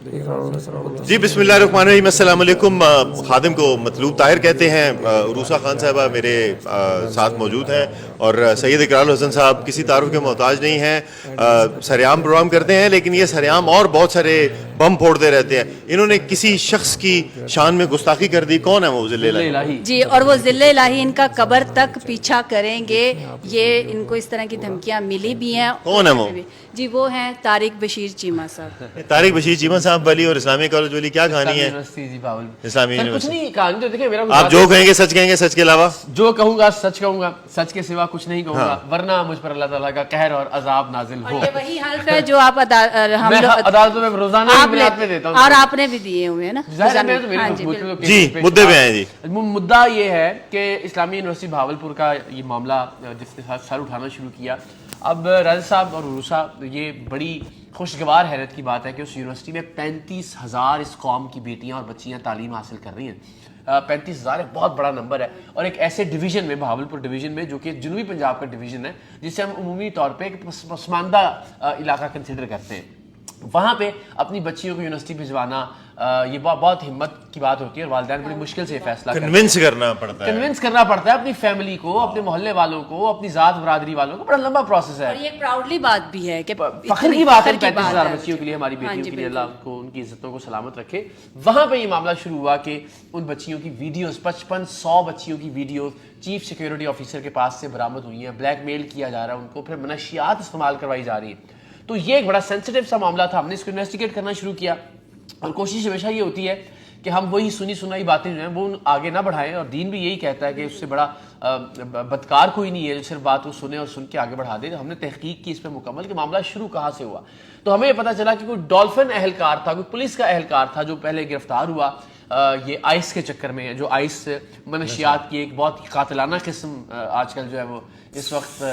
جی بسم اللہ الرحمن الرحیم. السلام علیکم. خادم کو مطلوب طاہر کہتے ہیں. عروسہ خان صاحبہ میرے ساتھ موجود ہیں اور سید اقرار حسن صاحب کسی تعارف کے محتاج نہیں ہیں. سریعام پروگرام کرتے ہیں لیکن یہ سریعام اور بہت سارے بم پھوڑتے رہتے ہیں. انہوں نے کسی شخص کی شان میں گستاخی کر دی. کون ہے وہ؟ ذل الہی. جی، اور وہ ذل الہی ان کا قبر تک پیچھا کریں گے. یہ ان کو اس طرح کی دھمکیاں ملی بھی ہیں. کون ہے وہ؟ جی وہ ہیں طارق بشیر چیمہ صاحب. طارق بشیر چیمہ صاحب والی اور اسلامی کالج والی کیا کہانی ہے؟ اسلامی کچھ یونیورسٹی. نہیں کہانی تو دیکھیں، میرا آپ جو کہیں گے سچ کہیں گے، سچ کے علاوہ جو کہوں گا سچ کہوں گا، سچ کے سوا کچھ نہیں کہوں گا، ورنہ مجھ پر اللہ تعالیٰ کا قہر اور عذاب نازل ہو. یہ وہی حلف ہے جو آپ میں عدالتوں میں روزانہ میں دیتا ہوں اور آپ نے بھی دیے ہوئے ہیں نا. جی مدعے پہ آئے. جی مدعا یہ ہے کہ اسلامی یونیورسٹی بہاولپور کا یہ معاملہ جس نے سر اٹھانا شروع کیا. اب راجہ صاحب اور عروسہ، یہ بڑی خوشگوار حیرت کی بات ہے کہ اس یونیورسٹی میں 35,000 اس قوم کی بیٹیاں اور بچیاں تعلیم حاصل کر رہی ہیں. 35,000 ایک بہت بڑا نمبر ہے، اور ایک ایسے ڈویژن میں، بہاولپور ڈویژن میں، جو کہ جنوبی پنجاب کا ڈویژن ہے، جسے ہم عمومی طور پہ ایک پسماندہ علاقہ کنسیڈر کرتے ہیں. وہاں پہ اپنی بچیوں کو یونیورسٹی بھجوانا یہ بہت ہمت کی بات ہوتی ہے، اور والدین بڑی مشکل سے یہ فیصلہ کنونس کرنا پڑتا ہے اپنی فیملی کو، اپنے محلے والوں کو، اپنی ذات برادری والوں کو. بڑا لمبا پروسیس ہے، اور یہ پراؤڈلی بات بھی ہے کہ فخر کی بات ہے. 35,000 بچیوں کے لیے، ہماری بیٹیوں کے لیے اللہ کو ان کی عزتوں کو سلامت رکھے. وہاں پہ یہ معاملہ شروع ہوا کہ ان بچیوں کی ویڈیوز، 5500 بچیوں کی ویڈیوز چیف سیکیورٹی آفیسر کے پاس سے برآمد ہوئی ہیں. بلیک میل کیا جا رہا ہے ان کو، پھر منشیات استعمال کروائی جا رہی ہیں. تو یہ ایک بڑا سینسٹیو سا معاملہ تھا. ہم نے اس کو انویسٹیگیٹ کرنا شروع کیا، اور کوشش ہمیشہ یہ ہوتی ہے کہ ہم وہی سنی سنائی باتیں جو ہیں وہ آگے نہ بڑھائیں. اور دین بھی یہی کہتا ہے کہ اس سے بڑا بدکار کوئی نہیں ہے جو صرف بات کو سنے اور سن کے آگے بڑھا دے. ہم نے تحقیق کی اس پہ مکمل کہ معاملہ شروع کہاں سے ہوا. تو ہمیں یہ پتہ چلا کہ کوئی ڈولفن اہلکار تھا، کوئی پولیس کا اہلکار تھا جو پہلے گرفتار ہوا یہ آئس کے چکر میں. جو آئس منشیات کی ایک بہت قاتلانہ قسم آج کل جو ہے وہ اس وقت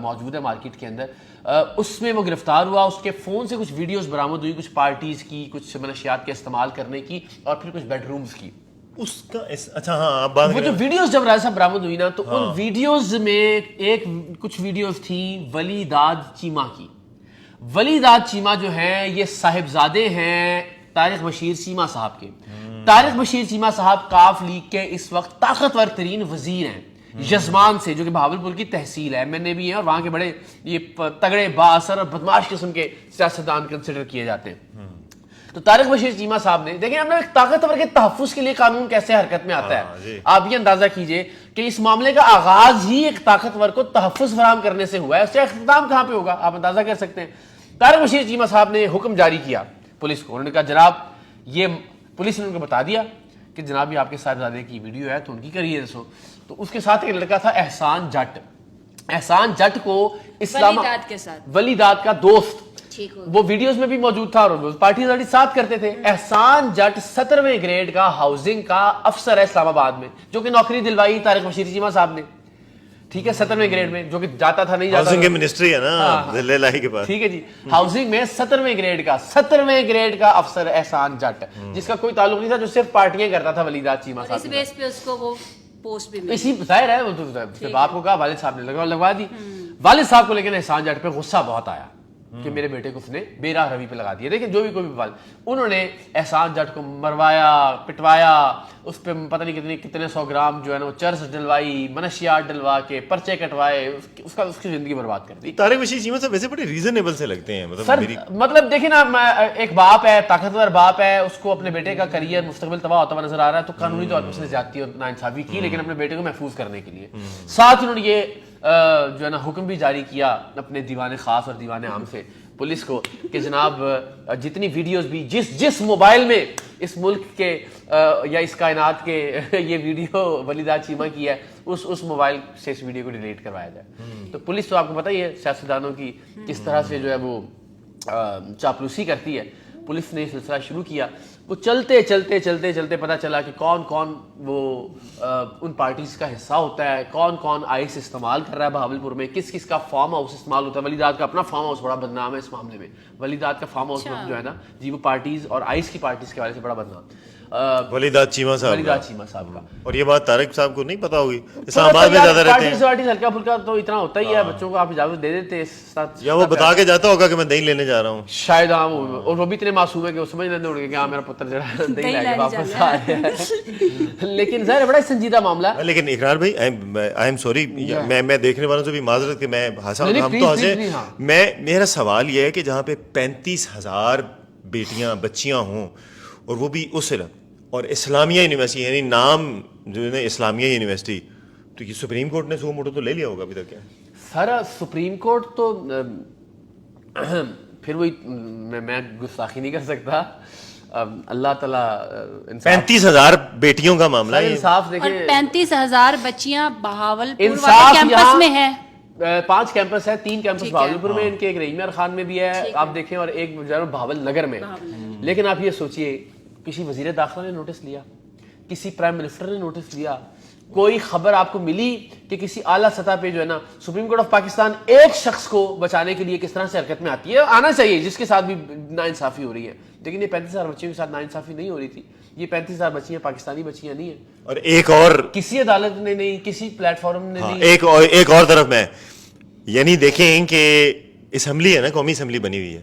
موجود ہے مارکیٹ کے اندر، اس میں وہ گرفتار ہوا. اس کے فون سے کچھ ویڈیوز برآمد ہوئی، کچھ پارٹیز کی، کچھ منشیات کے استعمال کرنے کی، اور پھر کچھ بیڈ رومز کی. اس کا اچھا ہاں بات وہ جو ویڈیوز جب راجہ صاحب برآمد ہوئی نا، تو ان ویڈیوز میں کچھ ویڈیوز تھیں ولی داد چیمہ کی. ولی داد چیمہ جو ہیں یہ صاحبزادے ہیں طارق بشیر چیمہ صاحب کے. طارق بشیر چیمہ صاحب کاف لیگ کے اس وقت طاقتور ترین وزیر ہیں یزمان سے، جو کہ بہاولپور کی تحصیل ہے. ایم این اے بھی ہیں، اور وہاں کے بڑے یہ تگڑے با اثر اور بدماش قسم کے سیاستدان کنسیڈر کیے جاتے ہیں. تو طارق بشیر چیمہ صاحب نے دیکھیں ہم نے ایک طاقتور کے تحفظ کے لیے قانون کیسے حرکت میں آتا ہے. آپ یہ اندازہ کیجئے کہ اس معاملے کا آغاز ہی ایک طاقتور کو تحفظ فراہم کرنے سے ہوا ہے، اس کا اختتام کہاں پہ ہوگا آپ اندازہ کر سکتے ہیں. طارق بشیر چیمہ صاحب نے حکم جاری کیا پولیس کو. انہوں نے کہا جناب، یہ پولیس نے ان کو بتا دیا کہ جناب یہ آپ کے صاحبزادے کی ویڈیو ہے تو ان کی کریے رسو. تو اس کے ساتھ ایک لڑکا تھا احسان جٹ. احسان جٹ کو اسلام ولی داد کا دوست، وہ ویڈیوز میں بھی موجود تھا اور پارٹیز ساتھ کرتے تھے. احسان جٹ 17ویں گریڈ کا ہاؤسنگ کا افسر ہے اسلام آباد میں، جو کہ نوکری دلوائی طارق بشیر چیمہ صاحب نے. ٹھیک ہے، 17ویں گریڈ میں، جو کہ جاتا تھا نہیں جاتا، ہاؤسنگ کی منسٹری ہے نا ذل الہی کے پاس. ٹھیک ہے جی، ہاؤسنگ میں 17ویں گریڈ کا افسر احسان جٹ، جس کا کوئی تعلق نہیں تھا، جو صرف پارٹیاں کرتا تھا ولی داد چیمہ صاحب. اس بیس پہ اس کو وہ پوسٹ بھی اسی ظاہر ہے، وہ تو باپ کو کہا، والد صاحب نے لگوا دی. والد صاحب کو لیکن احسان جٹ پہ غصہ بہت آیا کہ میرے بیٹے کو اس نے بے راہ روی پہ لگا دیا. دیکھیں جو بھی کوئی بھی انہوں نے احسان جٹ کو مروایا، پٹوایا، اس پہ پتہ نہیں کتنے 100 گرام جو ہے نا وہ چرس ڈلوائی، منشیات ڈلوا کے پرچے کٹوائے، اس کی زندگی برباد کر دی. طارق بشیر چیمہ صاحب ویسے بڑے ریزنیبل سے لگتے ہیں. مطلب دیکھیں نا، ایک باپ ہے، طاقتور باپ ہے، اس کو اپنے بیٹے کا کریئر مستقبل تباہ ہوتا ہوا نظر آ رہا ہے، تو قانونی طور پر اس نے زیادتی اور ناانصافی کی، لیکن اپنے بیٹے کو محفوظ کرنے کے لیے. ساتھ انہوں نے یہ جو ہے نا حکم بھی جاری کیا اپنے دیوان خاص اور دیوان عام سے پولیس کو کہ جناب جتنی ویڈیوز بھی جس موبائل میں اس ملک کے یا اس کائنات کے یہ ویڈیو ولی داد چیمہ کی ہے، اس موبائل سے اس ویڈیو کو ڈیلیٹ کروایا جائے. تو پولیس تو آپ کو پتہ ہی ہے سیاستدانوں کی کس طرح سے جو ہے وہ چاپلوسی کرتی ہے. پولیس نے یہ سلسلہ شروع کیا. وہ چلتے پتہ چلا کہ کون کون وہ ان پارٹیز کا حصہ ہوتا ہے، کون کون آئس استعمال کر رہا ہے بہاولپور میں، کس کا فارم ہاؤس استعمال ہوتا ہے. ولی داد کا اپنا فارم ہاؤس بڑا بدنام ہے اس معاملے میں. ولی داد کا فارم ہاؤس جو ہے نا جی، وہ پارٹیز اور آئس کی پارٹیز کے حوالے سے بڑا بدنام. वलीदाद चीमा साहब वलीदाद चीमा साहब का। और ये बात तारिक साहब को नहीं पता होगी, इस्लामाबाद में ज्यादा रहते हैं। पार्टी हल्का फुल्का तो इतना होता ही है, बच्चों को आप इजाजत दे देते हैं, या वो बता के जाता होगा कि मैं दही लेने जा रहा हूँ शायद। हाँ, और वो भी इतने मासूम है कि वो समझ लेते होंगे कि हाँ मेरा पुत्र जो है दही लाके वापस आ रहा है। लेकिन ज़ाहिर बड़ा संजीदा मामला है। लेकिन इकरार भाई आई एम सॉरी, मैं देखने वालों से भी माजरत कि मैं हम तो हंसे। मेरा सवाल ये है कि जहाँ पे 35,000 बेटियां बच्चियां हों और वो भी उस और इस्लामिया यूनिवर्सिटी, यानी नाम जो है इस्लामिया यूनिवर्सिटी, तो ये सुप्रीम कोर्ट ने सो मोटो तो ले लिया होगा अभी तक क्या? सारा सुप्रीम कोर्ट तो फिर वही मैं गुस्ताखी नहीं कर सकता। अल्लाह ताला 35,000 बेटियों का मामला है, इंसाफ देखे। 35,000 बच्चियां बहावलपुर इंसाफ कैंपस में है। 5 कैंपस है, 3 कैंपस बहावलपुर में, इनके एक रहीम खान में भी है आप देखें, और एक बहावल नगर में। लेकिन आप ये सोचिए, किसी वजीर दाखिला ने नोटिस लिया, किसी प्राइम मिनिस्टर ने नोटिस लिया, कोई खबर आपको मिली कि किसी आला सतह पे जो है ना सुप्रीम कोर्ट ऑफ पाकिस्तान एक शख्स को बचाने के लिए किस तरह से हरकत में आती है? आना चाहिए, जिसके साथ भी नाइंसाफी हो रही है। लेकिन ये 35,000 बच्चियों के साथ नाइंसाफी नहीं हो रही थी। ये 35,000 बच्चियां पाकिस्तानी बच्चियां नहीं है, और एक और किसी अदालत ने नहीं, किसी प्लेटफॉर्म ने नहीं। एक और तरफ में यानी देखें कि असेंबली है ना, कौमी असेंबली बनी हुई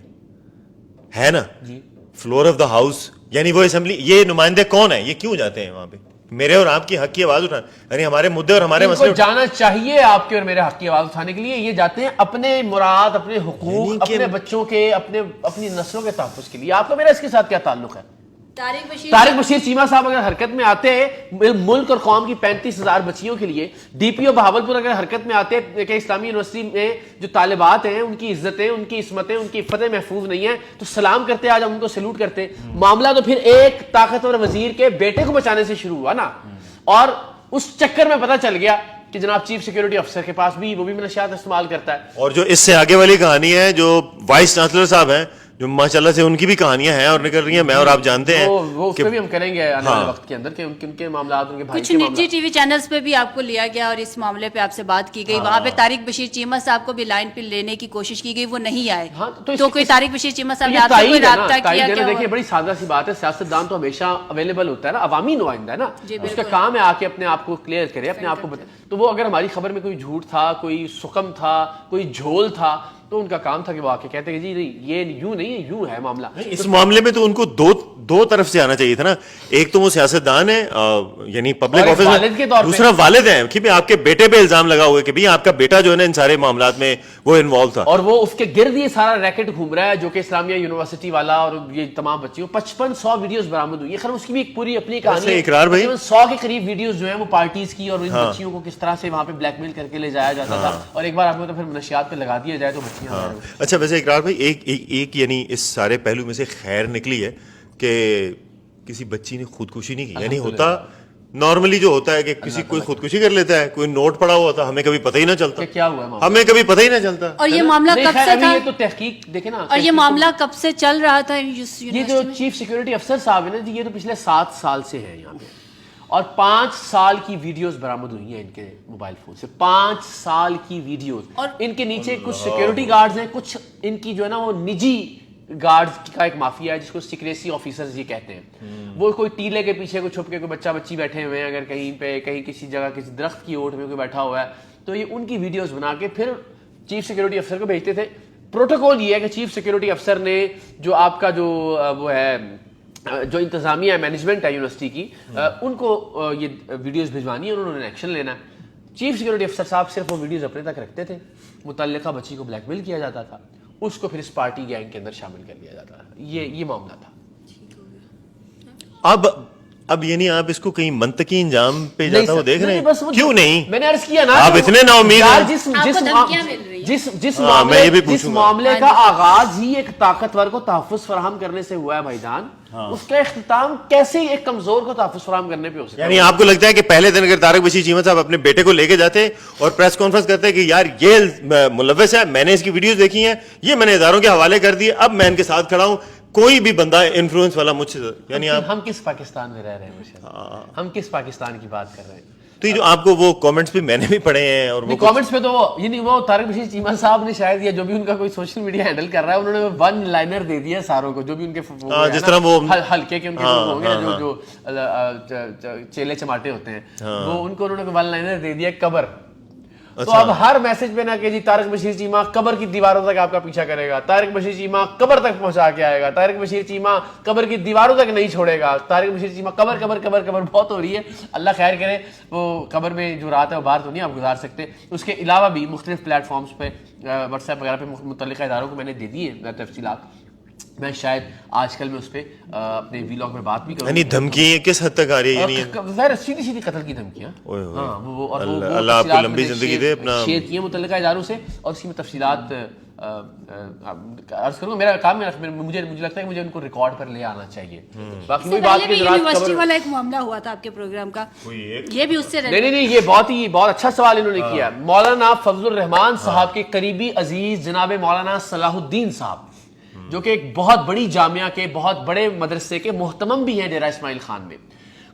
है ना जी, फ्लोर ऑफ द हाउस, यानी वो असेंबली, ये नुमाइंदे कौन है, ये क्यों जाते हैं वहां पे मेरे और आपकी हक की आवाज उठाने, यानी हमारे मुद्दे और हमारे मसले जाना चाहिए आपके और मेरे हक की आवाज उठाने के लिए। ये जाते हैं अपने मुराद, अपने हुकूक, अपने बच्चों के, अपनी नस्लों के तहफ़्फ़ुज़ के लिए। आपका मेरा इसके साथ क्या ताल्लुक है? तारिक बशीर चीमा साहब अगर हरकत में आते हैं मुल्क और कौम की 35,000 बच्चियों के लिए, डीपीओ बहावलपुर अगर हरकत में आते हैं कि इस्लामी यूनिवर्सिटी में जो तालिबात हैं उनकी इज्जतें, उनकी इस्मतें, उनकी इफ़्फ़तें महफूज नहीं है, तो सलाम करते, आज हम उनको सैल्यूट करते। मामला तो फिर एक ताकतवर वजीर के बेटे को बचाने से शुरू हुआ ना, और उस चक्कर में पता चल गया कि जनाब चीफ सिक्योरिटी अफसर के पास भी वो भी मनशियात इस्तेमाल करता है। और जो इससे आगे वाली कहानी है, जो वाइस चांसलर साहब हैं, जो माशाल्लाह से उनकी भी कहानियां हैं और निकल रही हैं, मैं और आप जानते हैं वो उस पे भी हम करेंगे आने वाले वक्त के अंदर कि उनके मामलात, उनके भाई कुछ निजी टीवी चैनल्स पे भी आपको लिया गया और इस मामले पे आपसे बात की गई। वहां पे तारिक बशीर चीमा साहब को भी लाइन पे लेने की कोशिश की गई, वो नहीं आए। तो कोई तारिक बशीर चीमा साहब ने आपसे कोई राब्ता किया क्या? देखिए बड़ी सादा सी बात है, सियासतदान तो हमेशा अवेलेबल होता है ना, अवामी नुमाइंदा है ना, उसका काम है आके अपने आप को क्लियर करे, अपने आप को बताए। तो वो अगर हमारी खबर में कोई झूठ था, कोई सुकम था, कोई झोल था, तो उनका काम था कि वो आके कहते हैं जी नहीं, ये यूं नहीं है, यूं है मामला। इस मामले में तो उनको दो तरफ से आना चाहिए था ना। एक तो वो सियासतदान है, यानी पब्लिक ऑफिसर, दूसरा वालिद है कि आपके बेटे पे इल्जाम लगा हुआ है कि भाई आपका बेटा जो है ना इन सारे मामलात में वो इन्वॉल्व था, और वो उसके गिर्द ये सारा रैकेट घूम रहा है, जो कि इस्लामिया यूनिवर्सिटी वाला और ये तमाम बच्चियों 5500 वीडियोस बरामद हुई है। खैर उसकी भी एक पूरी अपनी कहानी है। इकरार भाई 100 के करीब वीडियोस जो है वो पार्टीज की, और इन बच्चियों को किस तरह से वहां पे ब्लैकमेल करके ले जाया जाता था, और एक बार आपको तो फिर नशियात पे लगा दिया जाए तो बच्चियां। अच्छा, वैसे इकरार भाई एक यानी इस सारे पहलू में से खैर निकली है कि किसी बच्ची ने खुदकुशी नहीं की। यानी होता नॉर्मली जो होता है कि किसी कोई खुदकुशी कर लेता है, कोई नोट पड़ा हुआ था, हमें कभी पता ही ना चलता क्या हुआ, हमें कभी पता ही ना चलता। और ये मामला कब से था? ये तो तहकीक देखे ना, और ये मामला कब से चल रहा था? ये जो चीफ सिक्योरिटी अफसर साहब है ना जी, ये तो पिछले 7 साल से है यहाँ पे, और 5 साल की वीडियोस बरामद हुई हैं इनके मोबाइल फोन से। 5 साल की वीडियोस, और इनके नीचे कुछ सिक्योरिटी गार्ड्स हैं, कुछ इनकी जो है ना वो निजी गार्ड्स का एक माफिया है जिसको सिक्रेसी ऑफिसर्स ये कहते हैं। वो कोई टीले के पीछे कोई छुप के कोई बच्चा बच्ची बैठे हुए हैं, अगर कहीं पे कहीं किसी जगह किसी दरख्त की ओट में कोई बैठा हुआ है, तो ये उनकी वीडियोस बना के फिर चीफ सिक्योरिटी अफसर को भेजते थे। प्रोटोकॉल ये है कि चीफ सिक्योरिटी अफसर ने जो आपका जो वो है, जो इंतजामिया मैनेजमेंट है यूनिवर्सिटी की, उनको ये वीडियोस भिजवानी है और उन्होंने एक्शन लेना है। चीफ सिक्योरिटी अफसर साहब सिर्फ वो वीडियोस अपने तक रखते थे, मुतल्लिका बच्ची को ब्लैकमेल किया जाता था, उसको फिर इस पार्टी गैंग के अंदर शामिल कर लिया जाता था। ये मामला था। अब यानी आप इसको कहीं मंतकी इंजाम पे जाता हुआ देख रहे हैं? क्यों नहीं? मैंने अर्ज किया ना, आप इतने नाउम्मीद हैं। जिस मामले का आगाज ही एक ताकतवर को तहफ़्फ़ुज़ फराहम करने से हुआ है भाईजान, उसका इख्तिताम कैसे एक कमजोर को तहफ़्फ़ुज़ फराहम करने पे हो सकता है? यानी आपको लगता है कि पहले दिन अगर तारिक बशीर चीमा साहब अपने बेटे को लेके जाते और प्रेस कॉन्फ्रेंस करते कि यार ये मुलव्वस है, मैंने इसकी वीडियोस देखी हैं, ये मैंने इदारों के हवाले कर दिए, अब मैं इनके साथ खड़ा हूं, कोई भी बंदा इन्फ्लुएंस वाला मुझसे, यानी आप हम किस पाकिस्तान में रह रहे हैं? हम किस पाकिस्तान की बात कर रहे हैं? تو یہ جو آپ کو وہ کامنٹس بھی میں نے بھی پڑھے ہیں اور وہ کامنٹس پہ تو وہ طارق بشیر چیمہ صاحب نے شاید یا جو بھی ان کا کوئی سوشل میڈیا ہینڈل کر رہا ہے انہوں نے ون لائنر دے دیا ساروں کو, جو بھی ان کے جس طرح وہ ہلکے کے ان کے ہوں گے جو چیلے چماٹے ہوتے ہیں وہ ان کو انہوں نے ون لائنر دے دیا قبر. تو اب ہر میسج پہ نہ کہ جی طارق بشیر چیمہ قبر کی دیواروں تک آپ کا پیچھا کرے گا, طارق بشیر چیمہ قبر تک پہنچا کے آئے گا, طارق بشیر چیمہ قبر کی دیواروں تک نہیں چھوڑے گا, طارق بشیر چیمہ قبر قبر قبر قبر بہت ہو رہی ہے. اللہ خیر کرے وہ قبر میں جو رات ہے وہ باہر تو نہیں آپ گزار سکتے. اس کے علاوہ بھی مختلف پلیٹ فارمس پہ واٹس ایپ وغیرہ پہ متعلقہ اداروں کو میں نے دے دی ہے تفصیلات. میں شاید آج کل میں اس پہ اپنے ویلاگ میں بات بھی کروں. یعنی دھمکی کس حد تک آ رہی ہے؟ سیدھی سیدھی قتل کی دھمکیاں. اللہ آپ کو لمبی زندگی دے. اپنا شیئر کیے متعلقہ اداروں سے اور اسی میں تفصیلات عرض کروں. میرا کام مجھے لگتا ہے کہ مجھے ان کو ریکارڈ پر لے آنا چاہیے. باقی وہی بات کہ یونیورسٹی والا ایک معاملہ ہوا تھا آپ کے پروگرام کا, یہ بھی اس سے نہیں یہ بہت اچھا سوال انہوں نے کیا. مولانا فضل الرحمان صاحب کے قریبی عزیز جناب مولانا صلاح الدین صاحب جو کہ ایک بہت بڑی جامعہ کے بہت بڑے مدرسے کے محتمم بھی ہیں ڈیرہ اسماعیل خان میں.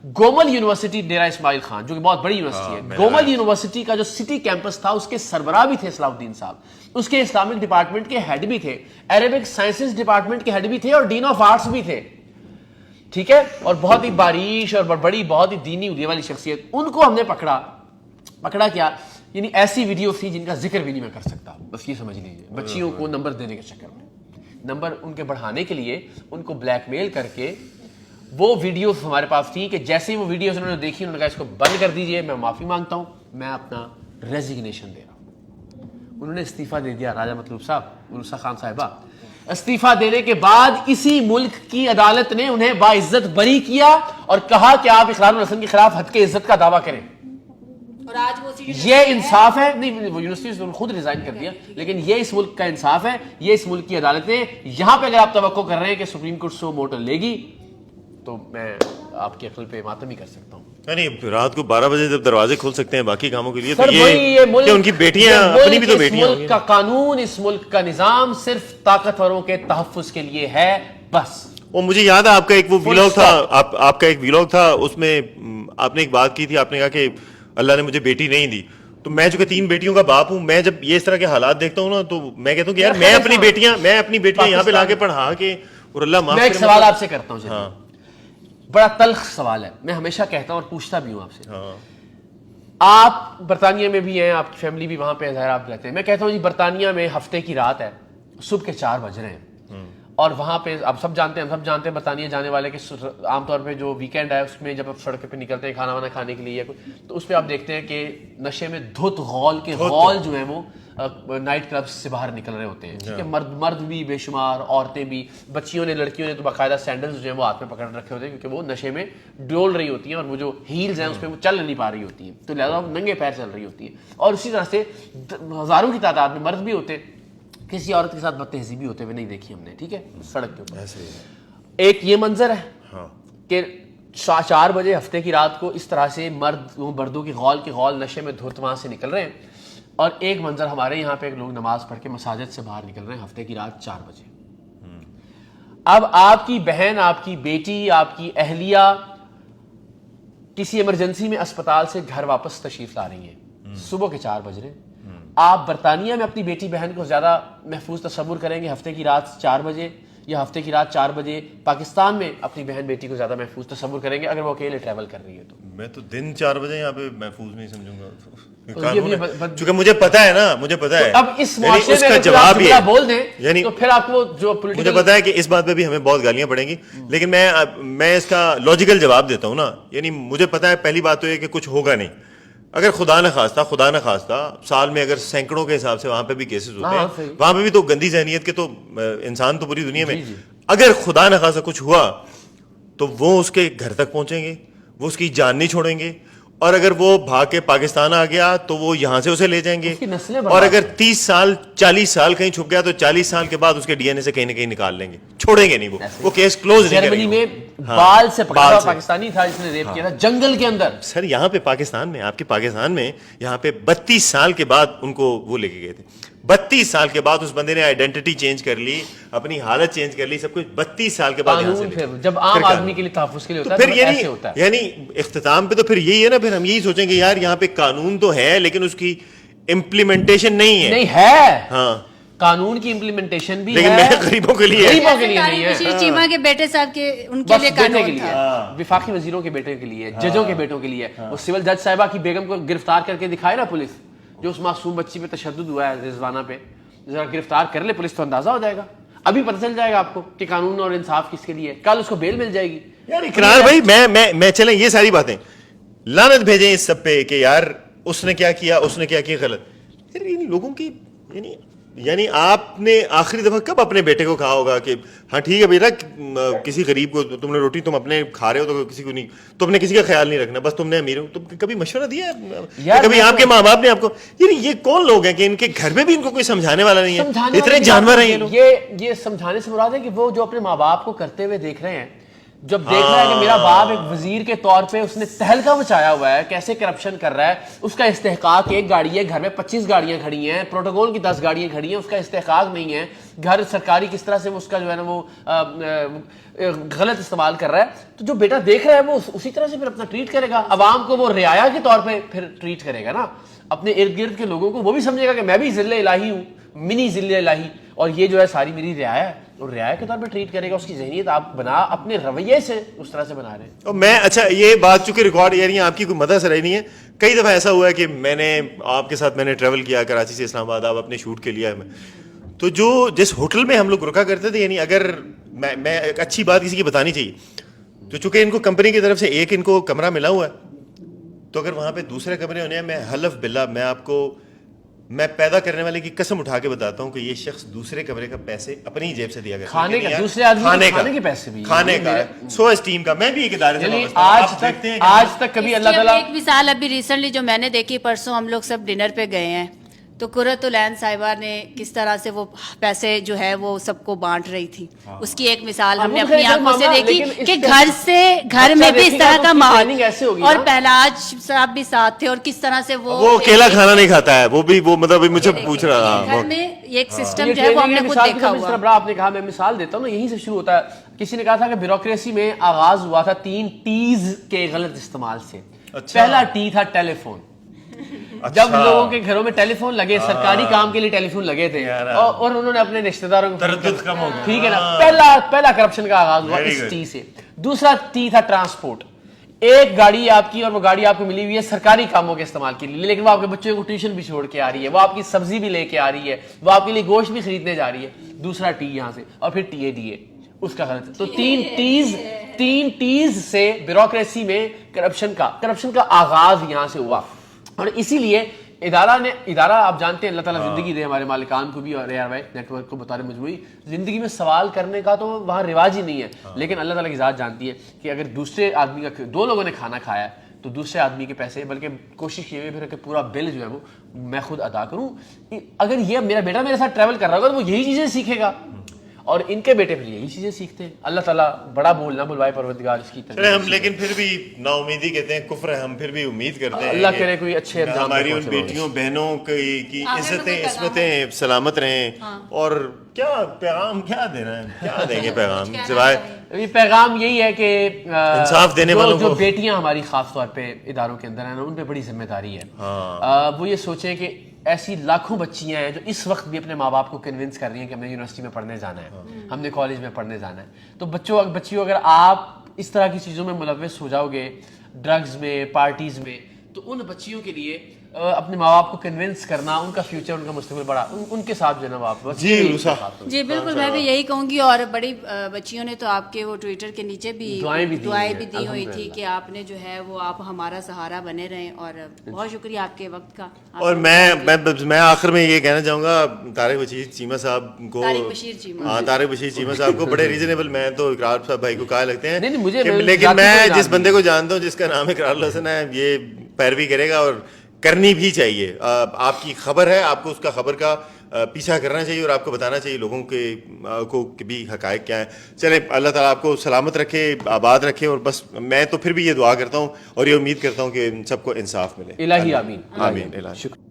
گومل یونیورسٹی ڈیرہ اسماعیل خان جو کہ بہت بڑی یونیورسٹی ہے, گومل یونیورسٹی کا جو سٹی کیمپس تھا اس کے سربراہ بھی تھے صلاح الدین صاحب, اس کے اسلامک ڈپارٹمنٹ کے ہیڈ بھی تھے, عربک سائنسز ڈپارٹمنٹ کے ہیڈ بھی تھے اور ڈین آف آرٹس بھی تھے. ٹھیک ہے, اور بہت ہی باریش اور بڑی بہت ہی دینی اردے والی شخصیت. ان کو ہم نے پکڑا کیا یعنی ایسی ویڈیو تھی جن کا ذکر بھی نہیں میں کر سکتا, بس یہ سمجھ لیجیے. بچیوں کو نمبر دینے کے چکر میں, نمبر ان کے بڑھانے کے لیے ان کو بلیک میل کر کے وہ ویڈیوز ہمارے پاس تھی کہ جیسے ہی وہ ویڈیوز انہوں نے دیکھی انہوں نے کہا اس کو بند کر دیجئے, میں معافی مانگتا ہوں, میں اپنا ریزگنیشن دے رہا ہوں. انہوں نے استعفیٰ دے دیا. راجہ مطلوب صاحب, عروسہ خان صاحبہ, استعفیٰ دینے کے بعد اسی ملک کی عدالت نے انہیں باعزت بری کیا اور کہا کہ آپ اقرار الحسن کے خلاف حد کے عزت کا دعویٰ کریں. یہ انصاف ہے؟ نہیں, وہ یونیورسٹی سے خود ریزائن کر دیا, لیکن یہ اس ملک کا انصاف ہے, یہ اس ملک کی عدالتیں. یہاں پہ اگر آپ توقع کر رہے ہیں کہ سپریم کورٹ سو موٹر لے گی تو میں آپ کی عقل پہ ماتم ہی کر سکتا ہوں. یعنی رات کو 12 بجے جب دروازے کھل سکتے ہیں باقی کاموں کے لیے, تو یہ کہ ان کی بیٹیاں اپنی بھی تو بیٹیاں ہیں. اس ملک کا قانون, اس ملک کا نظام صرف طاقتوروں کے تحفظ کے لیے ہے بس. وہ مجھے یاد ہے آپ کا ایک وہ ویلاگ تھا, آپ کا ایک ویلاگ تھا, اس میں آپ نے ایک بات کی تھی, آپ نے کہا کہ اللہ نے مجھے بیٹی نہیں دی. تو میں جو کہ 3 بیٹیوں کا باپ ہوں, میں جب یہ اس طرح کے حالات دیکھتا ہوں نا تو میں کہتا ہوں کہ یار میں اپنی بیٹیاں یہاں پہ لا کے پڑھا کے, اور اللہ معاف کرے. میں ایک سوال آپ سے کرتا ہوں, بڑا تلخ سوال ہے, میں ہمیشہ کہتا ہوں اور پوچھتا بھی ہوں آپ سے. آپ برطانیہ میں بھی ہیں, آپ کی فیملی بھی وہاں پہ ظاہر آپ رہتے ہیں. میں کہتا ہوں جی برطانیہ میں ہفتے کی رات ہے, صبح کے 4 بج رہے ہیں, اور وہاں پہ آپ سب جانتے ہیں برطانیہ جانے والے کہ عام طور پہ جو ویکینڈ ہے اس میں جب آپ سڑک پہ نکلتے ہیں کھانا وانا کھانے کے لیے تو اس پہ آپ دیکھتے ہیں کہ نشے میں دھت غول جو ہیں وہ نائٹ کلبز سے باہر نکل رہے ہوتے ہیں. ٹھیک ہے, مرد بھی بے شمار, عورتیں بھی, بچیوں نے لڑکیوں نے تو باقاعدہ سینڈلز جو ہیں وہ ہاتھ میں پکڑ رکھے ہوتے ہیں کیونکہ وہ نشے میں ڈول رہی ہوتی ہیں اور وہ جو ہیلز ہیں اس پہ وہ چل نہیں پا رہی ہوتی ہیں, تو لہٰذا وہ ننگے پیر چل رہی ہوتی ہیں. اور اسی طرح سے ہزاروں کی تعداد میں مرد بھی ہوتے ہیں, کسی عورت کے ساتھ بدتہذیبی ہوتے ہوئے نہیں دیکھی ہم نے. ٹھیک ہے, سڑک کے اوپر ایک یہ منظر ہے کہ 4 بجے ہفتے کی رات کو اس طرح سے مردوں کی غول نشے میں دھت وہاں سے نکل رہے ہیں, اور ایک منظر ہمارے یہاں پہ ایک لوگ نماز پڑھ کے مساجد سے باہر نکل رہے ہیں ہفتے کی رات 4 بجے. اب آپ کی بہن, آپ کی بیٹی, آپ کی اہلیہ کسی ایمرجنسی میں اسپتال سے گھر واپس تشریف لا رہی ہیں, صبح کے 4 بج رہے. آپ برطانیہ میں اپنی بیٹی بہن کو زیادہ محفوظ تصور کریں گے ہفتے کی رات 4 بجے, یا ہفتے کی رات 4 بجے پاکستان میں اپنی بہن بیٹی کو زیادہ محفوظ تصور کریں گے اگر وہ اکیلے ٹریول کر رہی ہے؟ تو میں تو دن 4 بجے یہاں پہ محفوظ نہیں سمجھوں گا, چونکہ مجھے پتا ہے نا, مجھے پتا ہے. اب اس معاشرے میں اگر آپ جملہ بول دیں یعنی تو پھر آپ کو جو مجھے پتا ہے کہ اس بات پہ بھی ہمیں بہت گالیاں پڑیں گی, لیکن میں اس کا لاجیکل جواب دیتا ہوں نا. یعنی مجھے پتا ہے پہلی بات تو یہ کہ کچھ ہوگا نہیں, اگر خدا نہ خواستہ سال میں اگر سینکڑوں کے حساب سے وہاں پہ بھی کیسز ہوتے ہیں, وہاں پہ بھی تو گندی ذہنیت کے تو انسان تو پوری دنیا میں, اگر خدا نہ خواستہ کچھ ہوا تو وہ اس کے گھر تک پہنچیں گے, وہ اس کی جان نہیں چھوڑیں گے, اور اگر وہ بھاگ کے پاکستان آ گیا تو وہ یہاں سے اسے لے جائیں گے, اور اگر 30 سال 40 سال کہیں چھپ گیا تو 40 سال کے بعد اس کے ڈی این اے سے کہیں نہ کہیں نکال لیں گے, چھوڑیں گے نہیں, وہ کیس کلوز نہیں کریں گے. جرمنی میں بال سے پکڑا ہوا پاکستانی تھا جس نے ریپ کیا تھا جنگل کے اندر. سر یہاں پہ پاکستان میں, آپ کے پاکستان میں یہاں پہ 32 سال کے بعد ان کو وہ لے کے گئے تھے, 32 साल के बाद उस बंदे ने आइडेंटिटी चेंज कर ली, अपनी हालत चेंज कर ली, सब कुछ 32 साल के बाद यहाँ से कानून फिर जब आम आदमी के लिए तहफ्फुज़ के लिए होता तो है फिर तो ऐसे होता है। यानी इख्तिताम पे तो फिर यही है ना, फिर हम यही सोचेंगे यार यहाँ पे कानून तो है लेकिन उसकी इम्प्लीमेंटेशन नहीं है। नहीं है, हाँ, कानून की इम्प्लीमेंटेशन भी लेकिन है, मैं गरीबों के लिए है। गरीबों के लिए नहीं तारिक है, बशीर चीमा के बेटे साहब के उनके बस लिए बेटे के कानून लिए, था। विफाकी वजीरों के बेटे के लिए, जजों के बेटों के लिए। वो सिविल जज साहिबा की बेगम को गिरफ्तार करके दिखाए ना पुलिस, जो उस मासूम बच्ची पे तशद्दुद हुआ है रिजवाना पे, जरा गिरफ्तार कर ले पुलिस तो अंदाजा हो जाएगा। अभी पता चल जाएगा आपको कि कानून और इंसाफ किसके लिए है, कल उसको बेल मिल जाएगी। यार इकरार भाई, मैं चलें ये सारी बातें लानत भेजें इस सब पे कि यार उसने क्या किया, उसने क्या किया गलत। यार इन लोगों की यानी आपने आखिरी दफा कब अपने बेटे को कहा होगा कि हाँ ठीक है बेटा, किसी गरीब को तुमने रोटी तुम अपने खा रहे हो तो किसी को नहीं, तुमने किसी का ख्याल नहीं रखना, बस तुमने अमीर हो, तुम कभी मशवरा दिया है? कभी आपके माँ बाप ने आपको, ये कौन लोग हैं कि इनके घर में भी इनको कोई समझाने वाला नहीं है? इतने जानवर हैं ये लोग। ये समझाने से मुराद है कि वो जो अपने माँ बाप को करते हुए देख रहे हैं, जब देख रहा है कि मेरा बाप एक वजीर के तौर पे उसने तहलका मचाया हुआ है, कैसे करप्शन कर रहा है, उसका इस्तेहकाक एक गाड़ी है, घर में 25 गाड़ियां खड़ी हैं, प्रोटोकॉल की 10 गाड़ियां खड़ी हैं, उसका इस्तेहकाक नहीं है, घर सरकारी किस तरह से उसका जो है ना वो गलत इस्तेमाल कर रहा है, तो जो बेटा देख रहा है वो उसी तरह से फिर अपना ट्रीट करेगा। अवाम को वो रियाया के तौर पर फिर ट्रीट करेगा ना, अपने इर्द गिर्द के लोगों को वो भी समझेगा कि मैं भी ज़िल्ले इलाही हूँ, मिनी ज़िल्ले इलाही, और ये जो है सारी मेरी रियाया है, और रियाया के तौर पे ट्रीट करेगा। उसकी ज़हनियत आप बना अपने रवैये से उस तरह से बना रहे हैं। और मैं अच्छा ये बात चूंकि रिकॉर्ड यानी आपकी कोई मदद से रही नहीं है, कई दफ़ा ऐसा हुआ है कि मैंने आपके साथ मैंने ट्रैवल किया कराची से इस्लामाबाद, आप अपने शूट के लिए आए, तो जो जिस होटल में हम लोग रुका करते थे, यानी अगर मैं एक अच्छी बात किसी की बतानी चाहिए, तो चूंकि इनको कंपनी की तरफ से एक इनको कमरा मिला हुआ है, तो अगर वहाँ पे दूसरे कमरे होने हैं, मैं हलफ बिल्ला मैं पैदा करने वाले की कसम उठा के बताता हूँ कि ये शख्स दूसरे कमरे का पैसे अपनी जेब से दिया करता है। खाने का, दूसरे आदमी खाने के पैसे भी, खाने का, सो स्टीम का, मैं भी एक इदारे से आज तक कभी अल्लाह ताला। एक मिसाल अभी रिसेंटली जो मैंने देखी, परसों हम लोग सब डिनर पे गए हैं, तो कुर्रतुलैन साहिबा ने किस तरह से वो पैसे जो है वो सबको बांट रही थी, उसकी एक मिसाल हमने अपनी आंखों से देखी कि घर में भी इस तरह का माहौल, और पहलाज साहब भी साथ थे, और किस तरह से वो अकेला खाना नहीं खाता है, वो मुझे मुझे पूछ रहा घर में एक सिस्टम जो है वो हमने खुद देखा हुआ। बड़ा आपने कहा, मैं मिसाल देता हूँ ना, यहीं से शुरू होता है। किसी ने कहा था कि ब्यूरोक्रेसी में आगाज हुआ था 3 टीज के गलत इस्तेमाल से। पहला टी था टेलीफोन। जब लोगों के घरों में टेलीफोन लगे, सरकारी काम के लिए टेलीफोन लगे थे, और उन्होंने अपने रिश्तेदारों को, तरद्दुद कम हो गया, ठीक है ना, पहला करप्शन का आगाज हुआ इस टी से। दूसरा टी था ट्रांसपोर्ट। एक गाड़ी आपकी, और वो गाड़ी आपको मिली हुई है सरकारी कामों के इस्तेमाल के लिए, लेकिन वो आपके बच्चों को ट्यूशन भी छोड़ के आ रही है, वो आपकी सब्जी भी लेके आ रही है, वो आपके लिए गोश्त भी खरीदने जा रही है। दूसरा टी यहाँ से, और फिर TADA उसका गलत। तो 3 टीज से ब्यूरोक्रेसी में करप्शन का आगाज यहाँ से हुआ। और इसीलिए इदारा आप जानते हैं, अल्लाह ताला जिंदगी दे हमारे मालिकान को भी और ARY नेटवर्क को बता रहे, मजबूरी जिंदगी में सवाल करने का तो वहाँ रिवाज ही नहीं है, लेकिन अल्लाह ताला की ज़ात जानती है कि अगर दूसरे आदमी का, 2 लोगों ने खाना खाया है तो दूसरे आदमी के पैसे, बल्कि कोशिश की हुई फिर कि पूरा बिल जो है वो मैं खुद अदा करूँ। अगर ये मेरा बेटा मेरे साथ ट्रैवल कर रहा होगा तो वो यही चीज़ें सीखेगा, और इनके बेटे फिर यही चीजें सीखते हैं। अल्लाह ताला बड़ा बोल ना बुलवाए परवरदिगार इसकी तरफ हम, लेकिन फिर भी नाउमीदी कहते हैं कुफ्र है, हम फिर भी उम्मीद करते हैं अल्लाह करे कोई अच्छे अंजाम, हमारी उन बेटियों बहनों की इज्जतें इस्मतें सलामत रहें। और क्या पैगाम क्या देना है, क्या देंगे पैगाम सिवाय पैगाम यही है कि इंसाफ देने वालों जो बेटियां हमारी खास तौर पे इदारों के अंदर हैं ना, उन पे बड़ी जिम्मेदारी है। वो ये सोचें कि ऐसी लाखों बच्चियां हैं जो इस वक्त भी अपने माँ बाप को कन्विंस कर रही हैं कि हमने यूनिवर्सिटी में पढ़ने जाना है, हमने कॉलेज में पढ़ने जाना है। तो बच्चियों अगर आप इस तरह की चीज़ों में मुलव्वस हो जाओगे, ड्रग्स में, पार्टीज में, तो उन बच्चियों के लिए अपने माँ बाप को कन्विंस करना, उनका फ्यूचर, उनका मुस्तकबिल बड़ा उनके साथ जो है आप जी बिल्कुल, मैं भी यही कहूँगी। और बड़ी बच्चियों ने तो आपके वो ट्विटर के नीचे भी दुआएं भी दी हुई थी कि आपने जो है वो आप हमारा सहारा बने रहें, और बहुत शुक्रिया आपके वक्त का। और मैं आखिर में ये कहना चाहूँगा तारिक बशीर चीमा साहब को, तारिक बशीर चीमा साहब को बड़े रीजनेबल, मैं तो इकरार साहब भाई को कहा लगते हैं, लेकिन मैं जिस बंदे को जानता हूँ जिसका नाम इकरार हसन है, ये पैरवी करेगा और करनी भी चाहिए। आपकी खबर है, आपको उसका खबर का पीछा करना चाहिए और आपको बताना चाहिए लोगों को भी हकायक क्या है। चले, अल्लाह ताला आपको सलामत रखे, आबाद रखे, और बस मैं तो फिर भी ये दुआ करता हूँ और ये उम्मीद करता हूँ कि सबको इंसाफ मिले। इलाही आमीन। आमीन।